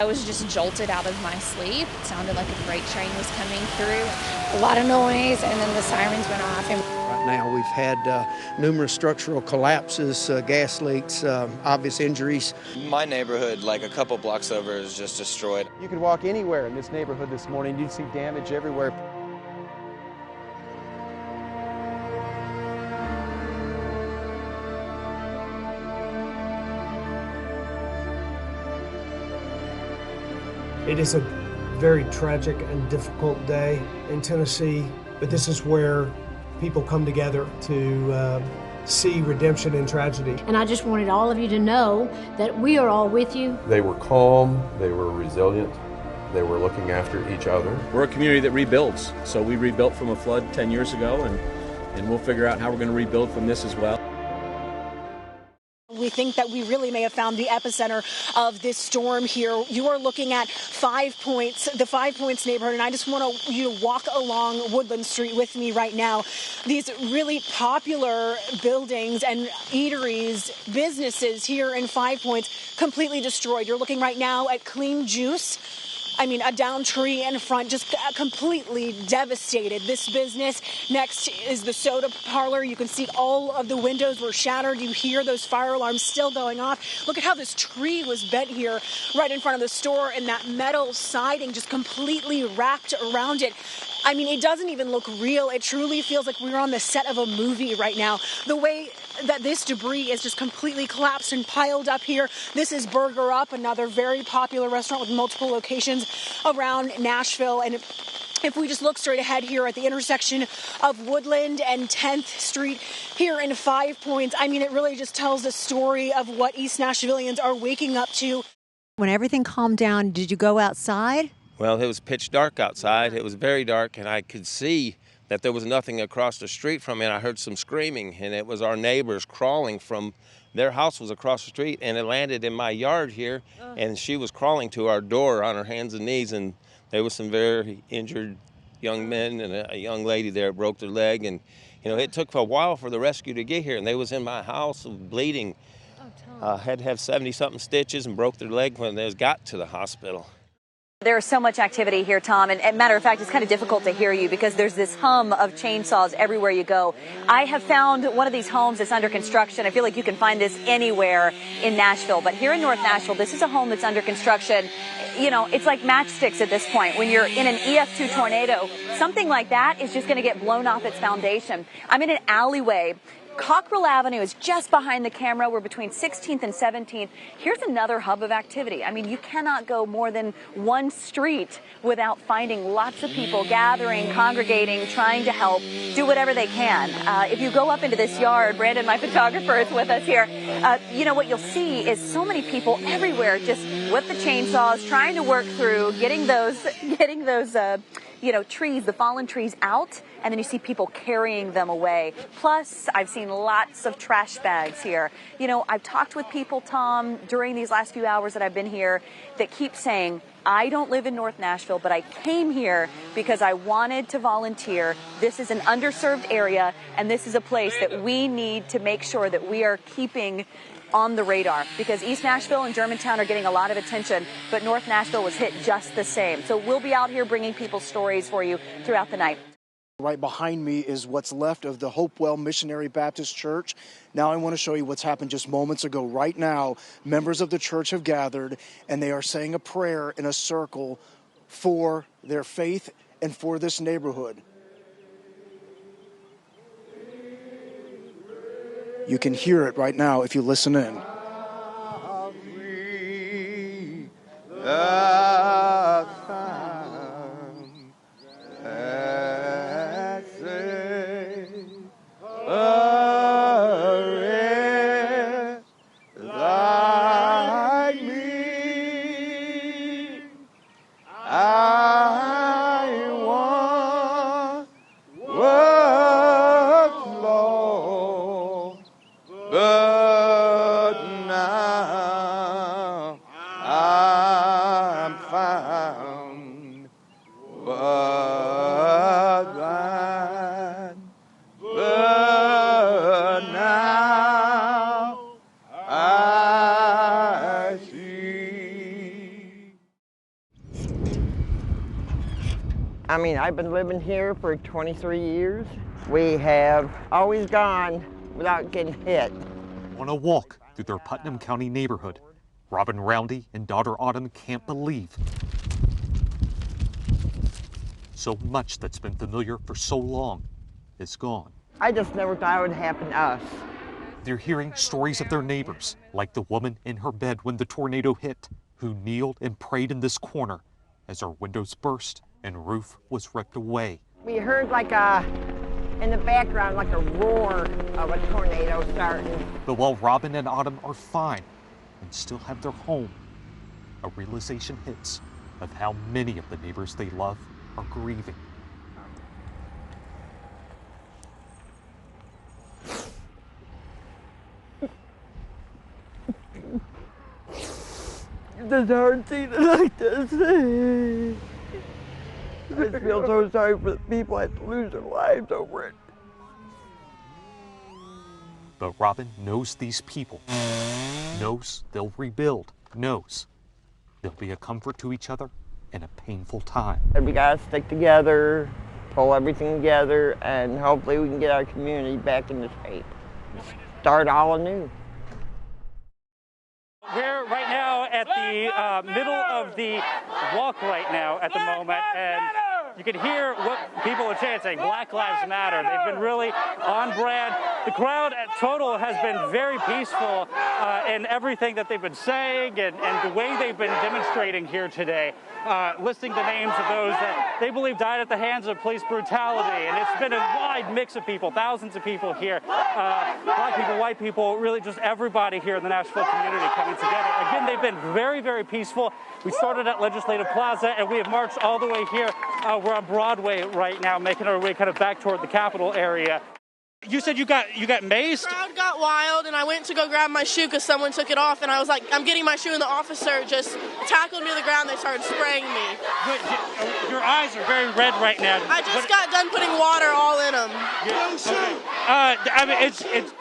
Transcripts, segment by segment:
I was just jolted out of my sleep. It sounded like a freight train was coming through. A lot of noise, and then the sirens went off. Right now we've had numerous structural collapses, gas leaks, obvious injuries. My neighborhood, like a couple blocks over, is just destroyed. You could walk anywhere in this neighborhood this morning. You'd see damage everywhere. It is a very tragic and difficult day in Tennessee, but this is where people come together to see redemption in tragedy. And I just wanted all of you to know that we are all with you. They were calm, they were resilient, they were looking after each other. We're a community that rebuilds, so we rebuilt from a flood 10 years ago, and we'll figure out how we're going to rebuild from this as well. We think that we really may have found the epicenter of this storm here. You are looking at 5 Points, the 5 Points neighborhood, and I just want you to walk along Woodland Street with me right now. These really popular buildings and eateries, businesses here in 5 Points completely destroyed. You're looking right now at Clean Juice. I mean, a downed tree in front, just completely devastated. This business next is the soda parlor. You can see all of the windows were shattered. You hear those fire alarms still going off. Look at how this tree was bent here right in front of the store, and that metal siding just completely wrapped around it. I mean, it doesn't even look real. It truly feels like we're on the set of a movie right now. The way that this debris is just completely collapsed and piled up here. This is Burger Up, another very popular restaurant with multiple locations around Nashville. And if we just look straight ahead here at the intersection of Woodland and 10th Street here in 5 Points, I mean, it really just tells the story of what East Nashvillians are waking up to. When everything calmed down, did you go outside? Well, it was pitch dark outside. It was very dark, and I could see that there was nothing across the street from me. I heard some screaming, and it was our neighbors crawling from their house was across the street, and it landed in my yard here, and she was crawling to our door on her hands and knees, and there was some very injured young men and a young lady there broke their leg, and it took a while for the rescue to get here, and they was in my house bleeding. Had to have 70-something stitches and broke their leg when they got to the hospital. There's so much activity here, Tom, and matter of fact, it's kind of difficult to hear you because there's this hum of chainsaws everywhere you go. I have found one of these homes that's under construction. I feel like you can find this anywhere in Nashville, but here in North Nashville, this is a home that's under construction. It's like matchsticks at this point. When you're in an EF2 tornado, something like that is just going to get blown off its foundation. I'm in an alleyway. Cockrell Avenue is just behind the camera. We're between 16th and 17th. Here's another hub of activity. I mean, you cannot go more than one street without finding lots of people gathering, congregating, trying to help, do whatever they can. If you go up into this yard, Brandon, my photographer, is with us here. What you'll see is so many people everywhere just with the chainsaws, trying to work through getting those trees, the fallen trees out, and then you see people carrying them away. Plus, I've seen lots of trash bags here. I've talked with people, Tom, during these last few hours that I've been here that keep saying, I don't live in North Nashville, but I came here because I wanted to volunteer. This is an underserved area, and this is a place that we need to make sure that we are keeping on the radar, because East Nashville and Germantown are getting a lot of attention, but North Nashville was hit just the same. So we'll be out here bringing people's stories for you throughout the night. Right behind me is what's left of the Hopewell Missionary Baptist Church. Now I want to show you what's happened just moments ago. Right now, members of the church have gathered, and they are saying a prayer in a circle for their faith and for this neighborhood. You can hear it right now if you listen in. I mean, I've been living here for 23 years. We have always gone without getting hit. On a walk through their Putnam County neighborhood, Robin Roundy and daughter Autumn can't believe so much that's been familiar for so long is gone. I just never thought it would happen to us. They're hearing stories of their neighbors, like the woman in her bed when the tornado hit, who kneeled and prayed in this corner as her windows burst and roof was ripped away. We heard like in the background, like a roar of a tornado starting. But while Robin and Autumn are fine and still have their home, a realization hits of how many of the neighbors they love are grieving. It's hard seeing it like this. I just feel so sorry for the people that have to lose their lives over it. But Robin knows these people, knows they'll rebuild, knows they'll be a comfort to each other in a painful time. And we gotta stick together, pull everything together, and hopefully we can get our community back into shape. Start all anew. We're right now at the middle of the walk right now at the moment, and you can hear what people are chanting, Black Lives Matter. They've been really on brand. The crowd at total has been very peaceful in everything that they've been saying and the way they've been demonstrating here today, listing the names of those that they believe died at the hands of police brutality. And it's been a wide mix of people, thousands of people here, black people, white people, really just everybody here in the Nashville community coming together. Again, they've been very, very peaceful. We started at Legislative Plaza, and we have marched all the way here. We're on Broadway right now, making our way kind of back toward the Capitol area. You said you got maced? The crowd got wild, and I went to go grab my shoe because someone took it off, and I was like, I'm getting my shoe, and the officer just tackled me to the ground. They started spraying me. Your eyes are very red right now. I just got done putting water all in them. Okay. I mean,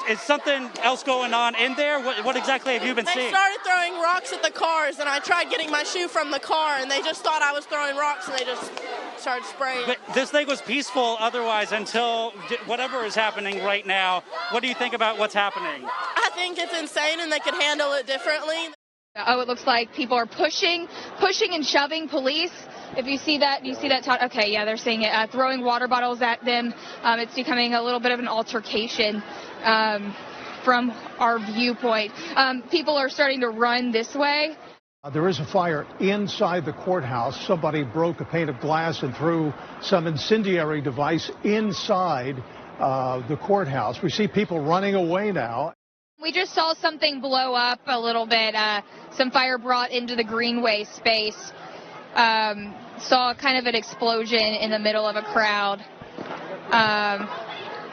is something else going on in there? What exactly have you been seeing? They started throwing rocks at the cars, and I tried getting my shoe from the car, and they just thought I was throwing rocks, and they just started spraying. But this thing was peaceful otherwise until whatever is happening right now. What do you think about what's happening? I think it's insane, and they could handle it differently. Oh, it looks like people are pushing and shoving police. If you see that, okay, yeah, they're seeing it. Throwing water bottles at them. It's becoming a little bit of an altercation from our viewpoint. People are starting to run this way. There is a fire inside the courthouse. Somebody broke a pane of glass and threw some incendiary device inside the courthouse. We see people running away now. We just saw something blow up a little bit, some fire brought into the greenway space. Saw kind of an explosion in the middle of a crowd.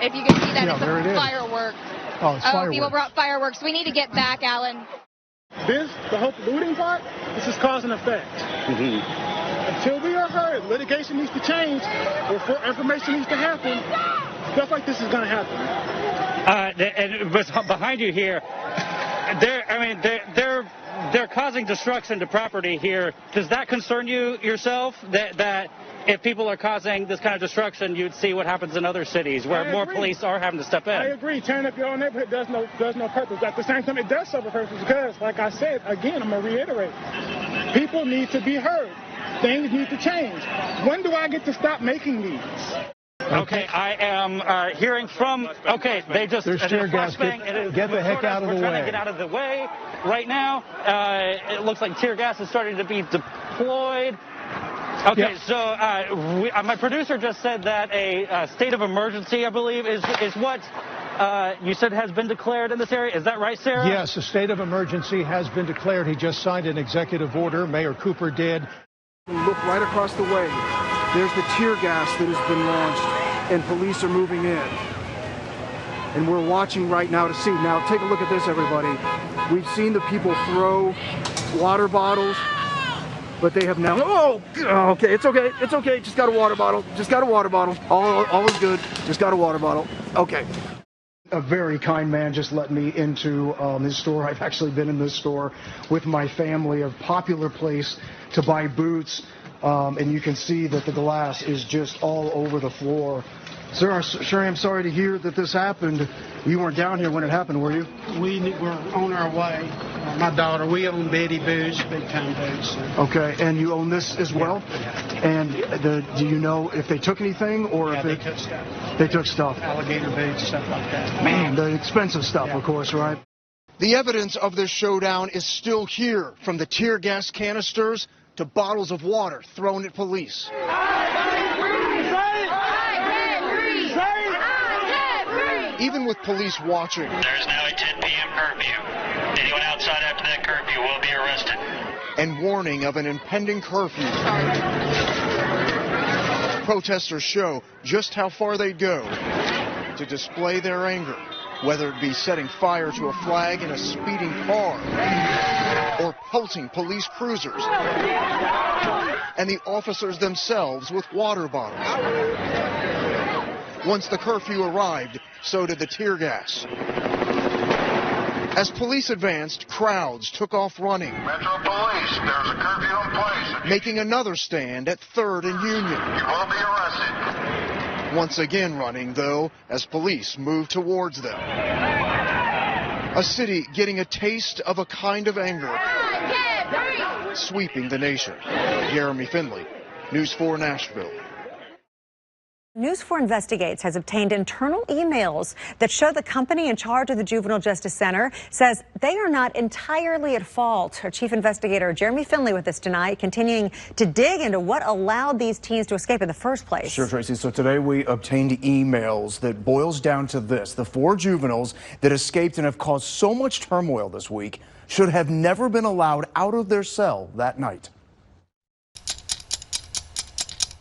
If you can see that, it's a firework. Oh, it's fireworks. People brought fireworks. We need to get back, Alan. The whole looting part, this is cause and effect. Until we are heard, litigation needs to change, or information needs to happen, stuff like this is going to happen. And behind you here, they're causing destruction to property here. Does that concern you yourself? That if people are causing this kind of destruction, you'd see what happens in other cities where more police are having to step in. I agree. Tearing up your own neighborhood does no purpose. At the same time, it does serve a purpose because, like I said, again, I'm going to reiterate, people need to be heard. Things need to change. When do I get to stop making these? Okay, I am hearing from. Okay, they just. There's tear gas. Get the heck out of the way. We're trying to get out of the way right now. It looks like tear gas is starting to be deployed. Okay, so my producer just said that a state of emergency, I believe, is what you said has been declared in this area. Is that right, Sarah? Yes, a state of emergency has been declared. He just signed an executive order. Mayor Cooper did. Look right across the way. There's the tear gas that has been launched, and police are moving in. And we're watching right now to see. Now, take a look at this, everybody. We've seen the people throw water bottles, but they have now... Oh, okay, it's okay. It's okay. Just got a water bottle. Just got a water bottle. All is good. Just got a water bottle. Okay. A very kind man just let me into his store. I've actually been in this store with my family, a popular place to buy boots, and you can see that the glass is just all over the floor. Sir, Sherry, I'm sorry to hear that this happened. You weren't down here when it happened, were you? We were on our way. My daughter, we own Betty Booze, Big Time Booze. Okay, and you own this as well? Yeah. And do you know if they took anything or if they took stuff. They took stuff. Alligator boots, stuff like that. Man, the expensive stuff, of course, right? The evidence of this showdown is still here, from the tear gas canisters to bottles of water thrown at police. Even with police watching. There is now a 10 p.m. curfew. Anyone outside after that curfew will be arrested. And warning of an impending curfew. Protesters show just how far they'd go to display their anger, whether it be setting fire to a flag in a speeding car or pelting police cruisers and the officers themselves with water bottles. Once the curfew arrived, so did the tear gas. As police advanced, crowds took off running. Metro Police, there's a curfew in place. Making another stand at 3rd and Union. You will be arrested. Once again running, though, as police moved towards them. A city getting a taste of a kind of anger sweeping the nation. Jeremy Finley, News 4 Nashville. News 4 Investigates has obtained internal emails that show the company in charge of the Juvenile Justice Center says they are not entirely at fault. Our chief investigator, Jeremy Finley, with us tonight, continuing to dig into what allowed these teens to escape in the first place. Sure, Tracy. So today we obtained emails that boils down to this. The 4 juveniles that escaped and have caused so much turmoil this week should have never been allowed out of their cell that night.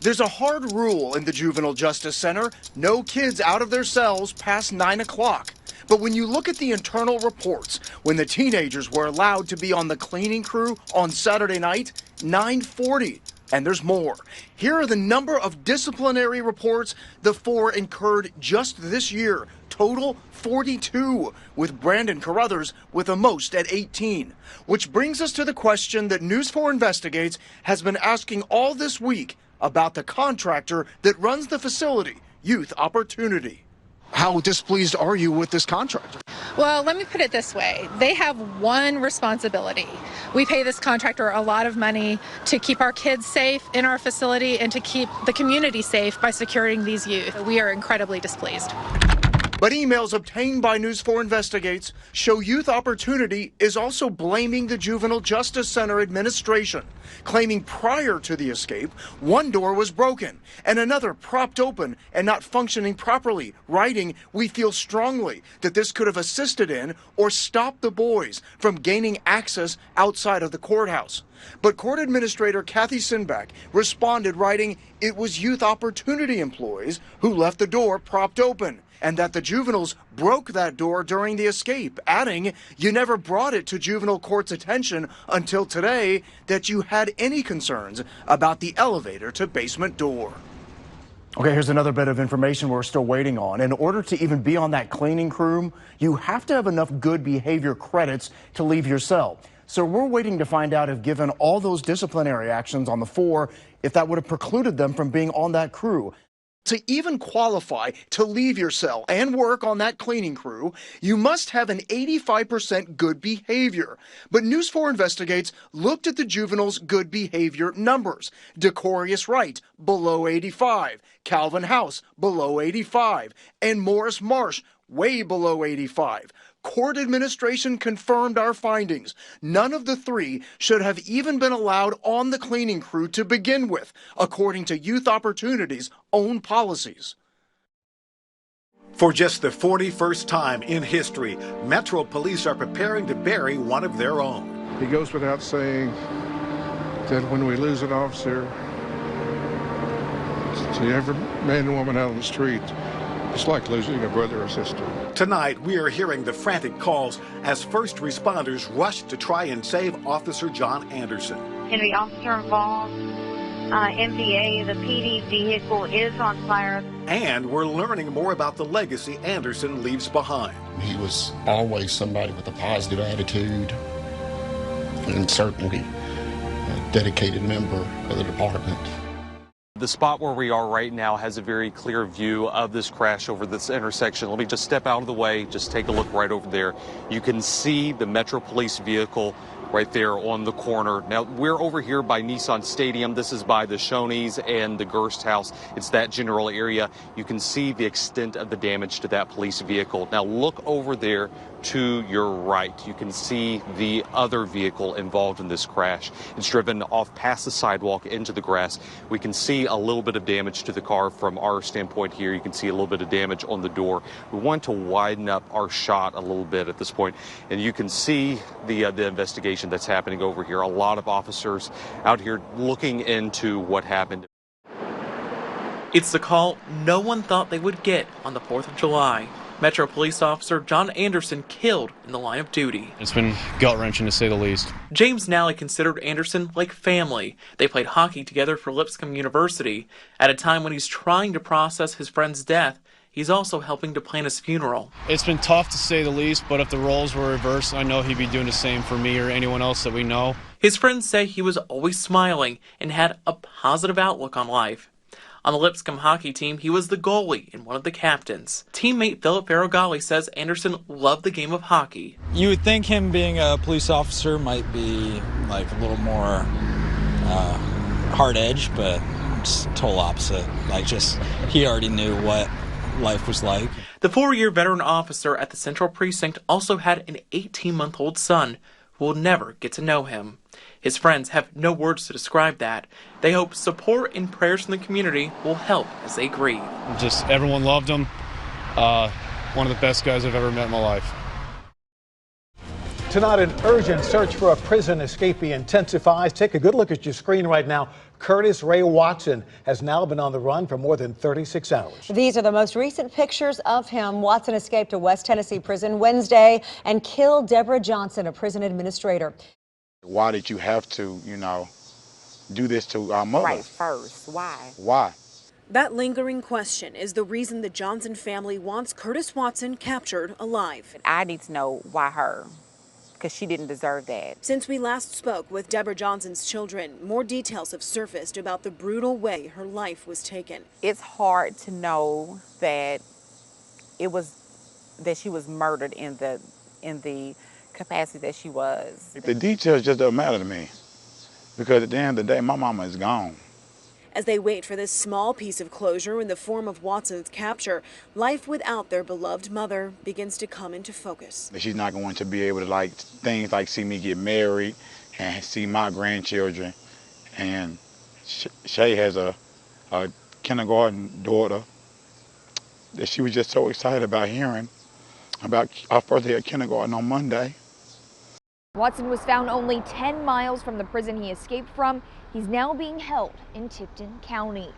There's a hard rule in the Juvenile Justice Center: no kids out of their cells past 9 o'clock. But when you look at the internal reports, when the teenagers were allowed to be on the cleaning crew on Saturday night, 9:40. And there's more. Here are the number of disciplinary reports the 4 incurred just this year. Total 42, with Brandon Carruthers with the most at 18. Which brings us to the question that News 4 Investigates has been asking all this week about the contractor that runs the facility, Youth Opportunity. How displeased are you with this contractor? Well, let me put it this way. They have one responsibility. We pay this contractor a lot of money to keep our kids safe in our facility and to keep the community safe by securing these youth. We are incredibly displeased. But emails obtained by News 4 Investigates show Youth Opportunity is also blaming the Juvenile Justice Center administration, claiming prior to the escape, one door was broken and another propped open and not functioning properly, writing, "We feel strongly that this could have assisted in or stopped the boys from gaining access outside of the courthouse." But Court Administrator Kathy Sinback responded, writing, "It was Youth Opportunity employees who left the door propped open, and that the juveniles broke that door during the escape," adding, "You never brought it to juvenile court's attention until today that you had any concerns about the elevator to basement door." Okay, here's another bit of information we're still waiting on. In order to even be on that cleaning crew, you have to have enough good behavior credits to leave your cell. So we're waiting to find out if, given all those disciplinary actions on the 4, if that would have precluded them from being on that crew. To even qualify to leave your cell and work on that cleaning crew, you must have an 85% good behavior. But News 4 Investigates looked at the juveniles' good behavior numbers. Decorious Wright, below 85. Calvin House, below 85. And Morris Marsh, way below 85. Court administration confirmed our findings. None of the 3 should have even been allowed on the cleaning crew to begin with, according to Youth Opportunity's own policies. For just the 41st time in history, Metro Police are preparing to bury one of their own. It goes without saying that when we lose an officer, to every man and woman out on the street, it's like losing a brother or sister. Tonight, we are hearing the frantic calls as first responders rush to try and save Officer John Anderson. And the officer involved, MVA, the PD vehicle is on fire. And we're learning more about the legacy Anderson leaves behind. He was always somebody with a positive attitude and certainly dedicated member of the department. The spot where we are right now has a very clear view of this crash over this intersection. Let me just step out of the way, just take a look right over there. You can see the Metro Police vehicle right there on the corner. Now, we're over here by Nissan Stadium. This is by the Shoney's and the Gerst House. It's that general area. You can see the extent of the damage to that police vehicle. Now, look over there to your right. You can see the other vehicle involved in this crash. It's driven off past the sidewalk into the grass. We can see a little bit of damage to the car from our standpoint here. You can see a little bit of damage on the door. We want to widen up our shot a little bit at this point, and you can see the investigation that's happening over here. A lot of officers out here looking into what happened. It's the call no one thought they would get on the 4th of July. Metro Police Officer John Anderson killed in the line of duty. It's been gut-wrenching to say the least. James Nally considered Anderson like family. They played hockey together for Lipscomb University. At a time when he's trying to process his friend's death, he's also helping to plan his funeral. It's been tough to say the least, but if the roles were reversed, I know he'd be doing the same for me or anyone else that we know. His friends say he was always smiling and had a positive outlook on life. On the Lipscomb hockey team, he was the goalie and one of the captains. Teammate Philip Ferragalli says Anderson loved the game of hockey. You would think him being a police officer might be like a little more hard-edged, but it's total opposite. He already knew what life was like. The 4-year veteran officer at the Central Precinct also had an 18-month-old son who will never get to know him. His friends have no words to describe that. They hope support and prayers from the community will help as they grieve. Just everyone loved him. One of the best guys I've ever met in my life. Tonight, an urgent search for a prison escapee intensifies. Take a good look at your screen right now. Curtis Ray Watson has now been on the run for more than 36 hours. These are the most recent pictures of him. Watson escaped a West Tennessee prison Wednesday and killed Deborah Johnson, a prison administrator. Why did you have to, do this to our mother? Right first. Why? Why? That lingering question is the reason the Johnson family wants Curtis Watson captured alive. I need to know why her, because she didn't deserve that. Since we last spoke with Deborah Johnson's children, more details have surfaced about the brutal way her life was taken. It's hard to know that she was murdered in the capacity that she was. The details just don't matter to me, because at the end of the day, my mama is gone. As they wait for this small piece of closure in the form of Watson's capture, life without their beloved mother begins to come into focus. She's not going to be able to things like see me get married and see my grandchildren. And Shay has a kindergarten daughter that she was just so excited about hearing about our first day of kindergarten on Monday. Watson was found only 10 miles from the prison he escaped from. He's now being held in Tipton County.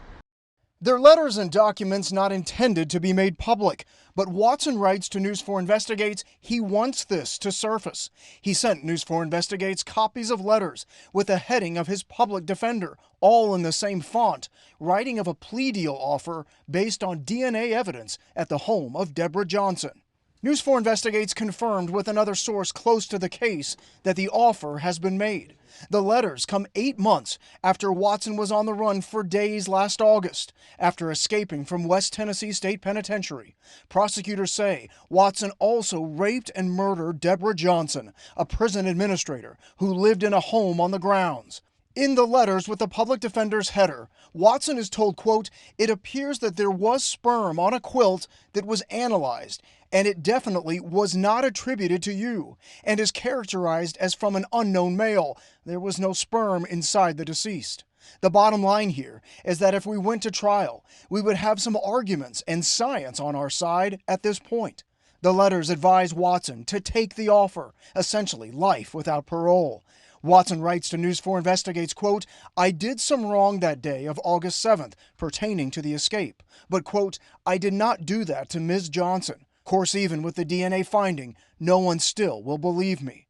They're letters and documents not intended to be made public, but Watson writes to News 4 Investigates he wants this to surface. He sent News 4 Investigates copies of letters with a heading of his public defender, all in the same font, writing of a plea deal offer based on DNA evidence at the home of Deborah Johnson. News 4 Investigates confirmed with another source close to the case that the offer has been made. The letters come 8 months after Watson was on the run for days last August, after escaping from West Tennessee State Penitentiary. Prosecutors say Watson also raped and murdered Deborah Johnson, a prison administrator who lived in a home on the grounds. In the letters with the public defender's header, Watson is told, quote, "It appears that there was sperm on a quilt that was analyzed, and it definitely was not attributed to you, and is characterized as from an unknown male. There was no sperm inside the deceased." The bottom line here is that if we went to trial, we would have some arguments and science on our side at this point. The letters advise Watson to take the offer, essentially life without parole. Watson writes to News 4 Investigates, quote, "I did some wrong that day of August 7th pertaining to the escape, but, quote, I did not do that to Ms. Johnson. Of course, even with the DNA finding, no one still will believe me."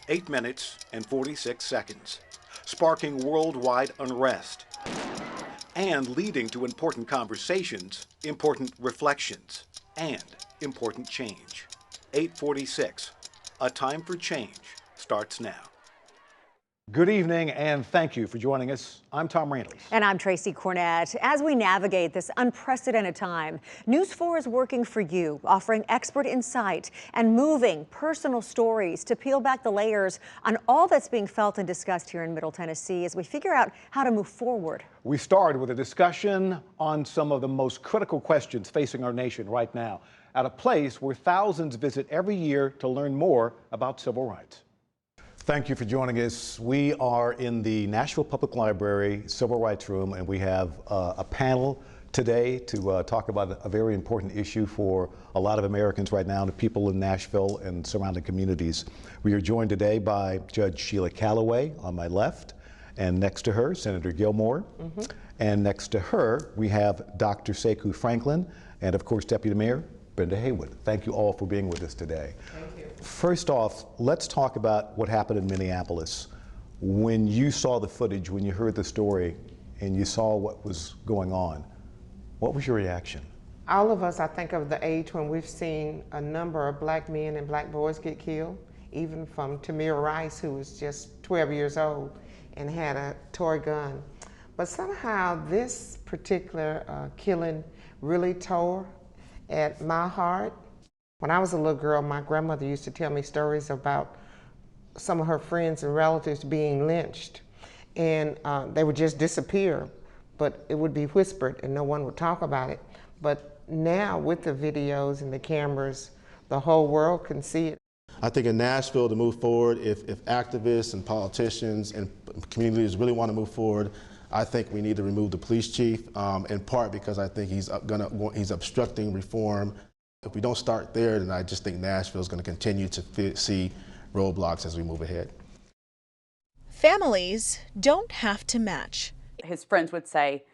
8 minutes and 46 seconds, sparking worldwide unrest and leading to important conversations, important reflections, and important change. 8:46. A Time for Change starts now. Good evening, and thank you for joining us. I'm Tom Reynolds. And I'm Tracy Cornett. As we navigate this unprecedented time, News 4 is working for you, offering expert insight and moving personal stories to peel back the layers on all that's being felt and discussed here in Middle Tennessee as we figure out how to move forward. We started with a discussion on some of the most critical questions facing our nation right now, at a place where thousands visit every year to learn more about civil rights. Thank you for joining us. We are in the Nashville Public Library Civil Rights Room, and we have a panel today to talk about a very important issue for a lot of Americans right now, the people in Nashville and surrounding communities. We are joined today by Judge Sheila Calloway on my left, and next to her, Senator Gilmore. And next to her, we have Dr. Sekou Franklin, and of course, Deputy Mayor Brenda Haywood. Thank you all for being with us today. Thank you. First off, let's talk about what happened in Minneapolis. When you saw the footage, when you heard the story, and you saw what was going on, what was your reaction? All of us, I think of the age when we've seen a number of black men and black boys get killed, even from Tamir Rice, who was just 12 years old and had a toy gun. But somehow this particular killing really tore at my heart. When I was a little girl, my grandmother used to tell me stories about some of her friends and relatives being lynched, and they would just disappear, but it would be whispered and no one would talk about it. But now with the videos and the cameras, the whole world can see it. I think in Nashville, to move forward, if activists and politicians and communities really want to move forward, I think we need to remove the police chief, in part because I think he's obstructing reform. If we don't start there, then I just think Nashville is going to continue to see roadblocks as we move ahead. Families don't have to match. His friends would say,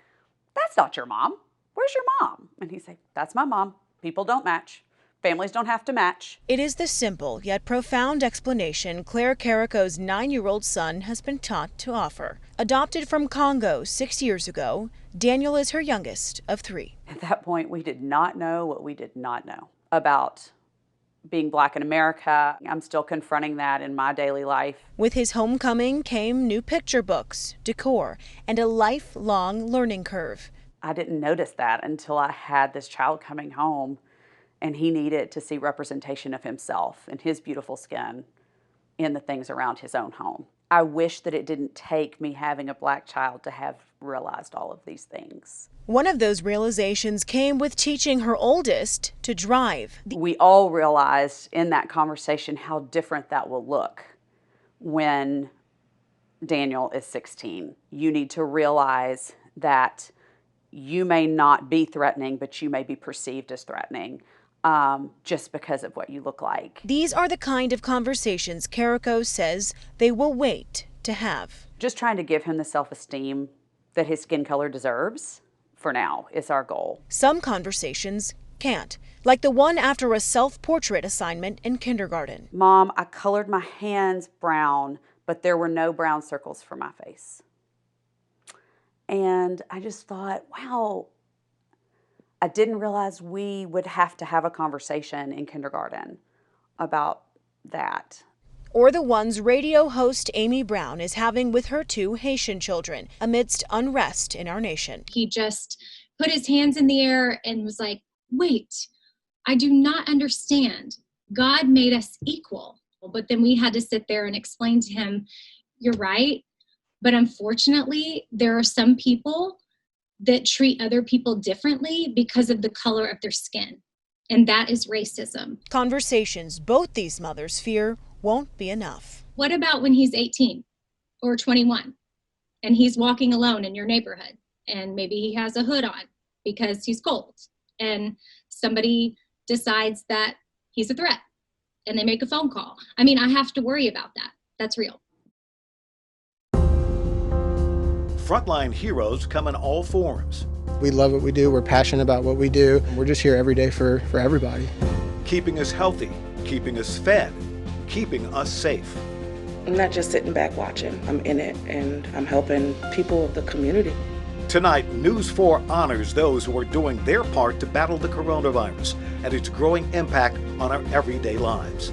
"That's not your mom. Where's your mom?" And he'd say, "That's my mom. People don't match. Families don't have to match." It is the simple yet profound explanation Claire Carrico's 9-year-old son has been taught to offer. Adopted from Congo 6 years ago, Daniel is her youngest of 3. At that point, we did not know what we did not know about being black in America. I'm still confronting that in my daily life. With his homecoming came new picture books, decor, and a lifelong learning curve. I didn't notice that until I had this child coming home, and he needed to see representation of himself and his beautiful skin in the things around his own home. I wish that it didn't take me having a black child to have realized all of these things. One of those realizations came with teaching her oldest to drive. We all realized in that conversation how different that will look when Daniel is 16. You need to realize that you may not be threatening, but you may be perceived as threatening. Just because of what you look like. These are the kind of conversations Carrico says they will wait to have. Just trying to give him the self-esteem that his skin color deserves, for now, is our goal. Some conversations can't, like the one after a self-portrait assignment in kindergarten. "Mom, I colored my hands brown, but there were no brown circles for my face." And I just thought, wow, I didn't realize we would have to have a conversation in kindergarten about that. Or the ones radio host Amy Brown is having with her 2 Haitian children amidst unrest in our nation. He just put his hands in the air and was like, "Wait, I do not understand. God made us equal." But then we had to sit there and explain to him, "You're right, but unfortunately, there are some people that treat other people differently because of the color of their skin. And that is racism." Conversations both these mothers fear won't be enough. What about when he's 18 or 21 and he's walking alone in your neighborhood and maybe he has a hood on because he's cold and somebody decides that he's a threat and they make a phone call? I mean, I have to worry about that. That's real. Frontline heroes come in all forms. We love what we do. We're passionate about what we do. We're just here every day for everybody. Keeping us healthy, keeping us fed, keeping us safe. I'm not just sitting back watching. I'm in it, and I'm helping people of the community. Tonight, News 4 honors those who are doing their part to battle the coronavirus and its growing impact on our everyday lives.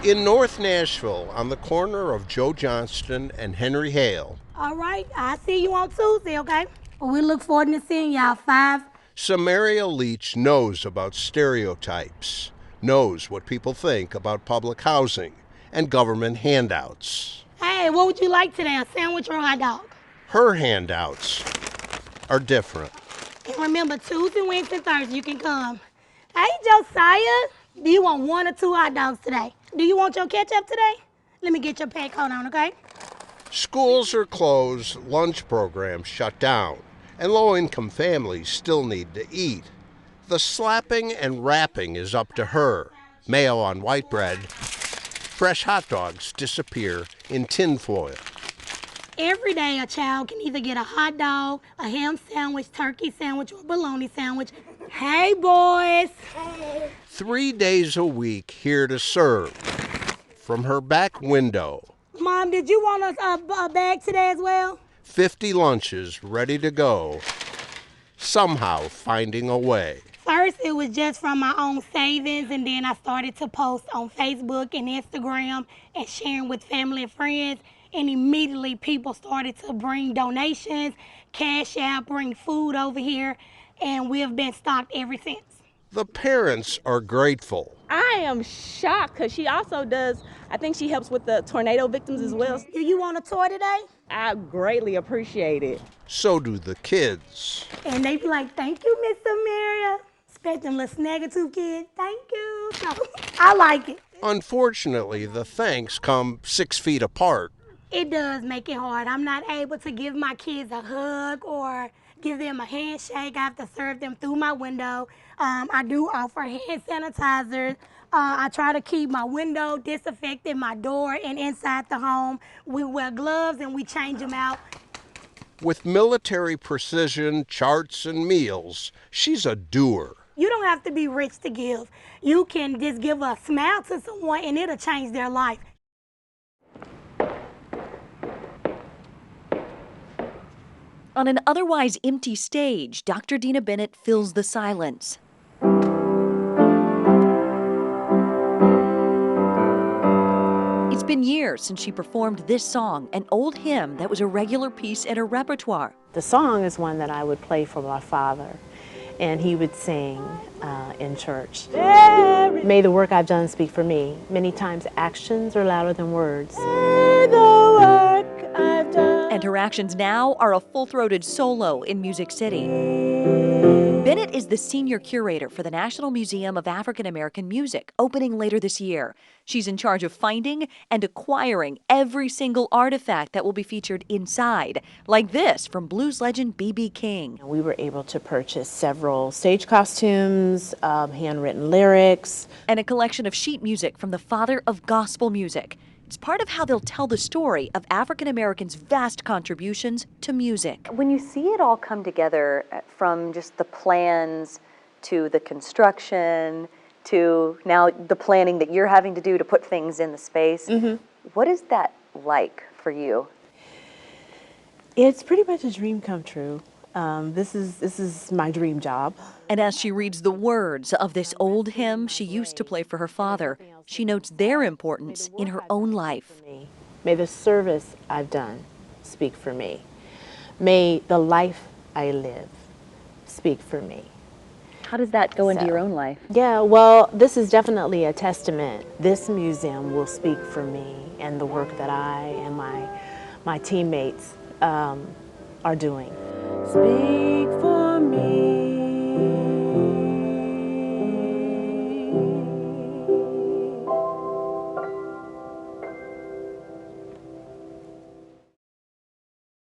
In North Nashville, on the corner of Joe Johnston and Henry Hale. All right, I'll see you on Tuesday, okay? We look forward to seeing y'all 5. Samaria Leach knows about stereotypes, knows what people think about public housing and government handouts. Hey, what would you like today, a sandwich or a hot dog? Her handouts are different. And remember, Tuesday, Wednesday, Thursday, you can come. Hey, Josiah, do you want 1 or 2 hot dogs today? Do you want your ketchup today? Let me get your pack. Hold on, okay? Schools are closed, lunch programs shut down, and low-income families still need to eat. The slapping and wrapping is up to her. Mayo on white bread. Fresh hot dogs disappear in tinfoil. Every day a child can either get a hot dog, a ham sandwich, turkey sandwich, or bologna sandwich. Hey, boys. Hey. 3 days a week here to serve. From her back window. Mom, did you want a bag today as well? 50 lunches ready to go. Somehow finding a way. First, it was just from my own savings, and then I started to post on Facebook and Instagram and sharing with family and friends. And immediately people started to bring donations, cash out, bring food over here, and we have been stocked ever since. The parents are grateful. I am shocked because she also does, I think she helps with the tornado victims as well. Do you want a toy today? I greatly appreciate it. So do the kids. And they be like, thank you, Miss Samaria. Especially them little snaggle-tooth kids. Thank you. So, I like it. Unfortunately, the thanks come 6 feet apart. It does make it hard. I'm not able to give my kids a hug or give them a handshake. I have to serve them through my window. I do offer hand sanitizers. I try to keep my window disinfected, my door, and inside the home. We wear gloves and we change them out. With military precision, charts, and meals, she's a doer. You don't have to be rich to give. You can just give a smile to someone and it'll change their life. On an otherwise empty stage, Dr. Dina Bennett fills the silence. It's been years since she performed this song, an old hymn that was a regular piece in her repertoire. The song is one that I would play for my father, and he would sing in church. May the work I've done speak for me. Many times actions are louder than words. May the work I've done. And her actions now are a full-throated solo in Music City. Bennett is the senior curator for the National Museum of African American Music, opening later this year. She's in charge of finding and acquiring every single artifact that will be featured inside, like this from blues legend B.B. King. We were able to purchase several stage costumes, handwritten lyrics, and a collection of sheet music from the father of gospel music. It's part of how they'll tell the story of African Americans' vast contributions to music. When you see it all come together, from just the plans to the construction to now the planning that you're having to do to put things in the space, what is that like for you? It's pretty much a dream come true. This is my dream job. And as she reads the words of this old hymn she used to play for her father, she notes their importance in her own life. May the service I've done speak for me. May the life I live speak for me. How does that go into your own life? Yeah, well, this is definitely a testament. This museum will speak for me and the work that I and my teammates are doing. Speak for me.